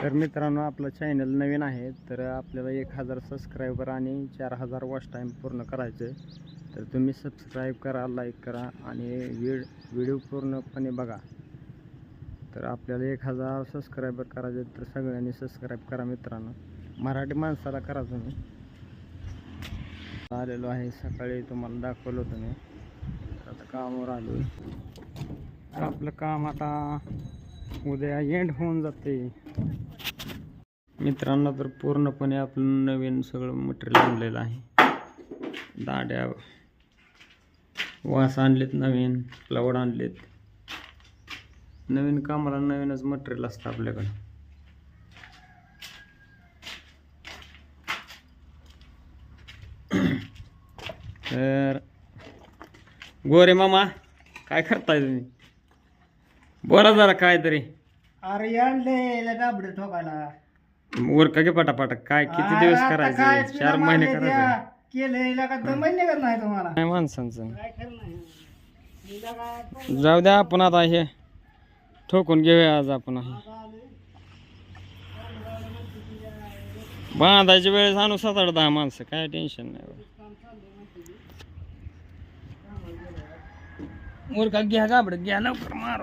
तर मित्रांनो, आपलं चॅनल नवीन आहे, तर आपल्याला 1000 सबस्क्रायबर आणि 4000 वॉच टाईम पूर्ण करायचं आहे. तर तुम्ही सबस्क्राईब करा, लाईक करा आणि व्हिडिओ पूर्णपणे बघा. तर आपल्याला 1000 सबस्क्रायबर करायचे, तर सगळ्यांनी सबस्क्राईब करा मित्रांनो. मराठी माणसाला करा तुम्ही. आलेलो आहे सकाळी, तुम्हाला दाखवलं होतं मी. आता कामावर आलो. आपलं काम आता उद्या एंड होऊन जाते मित्रांनो. तर पूर्णपणे आपलं नवीन सगळं मटेरियल आणलेलं आहे. दाड्या वास आणलेत, नवीन प्लाऊड आणलेत. नवीन कामाला नवीनच मटेरियल असतं आपल्याकडं. तर गोरे मामा, काय करताय तुम्ही? बोला जरा काहीतरी. अरे आणले गाबड ठोकायला. उरका की पटापट. काय किती दिवस करायचे? 4 महिने करायचे. केलं का 2 महिने करत नाही तुम्हाला काय माणसांचं. काय करणार. जाऊ द्या, आपण आता हे ठोकून घेऊया आज आपण. बांधायच्या वेळेस आणू 7-8-10 माणसं, काय टेन्शन नाही. उरका घ्या गाबड, घ्या लवकर.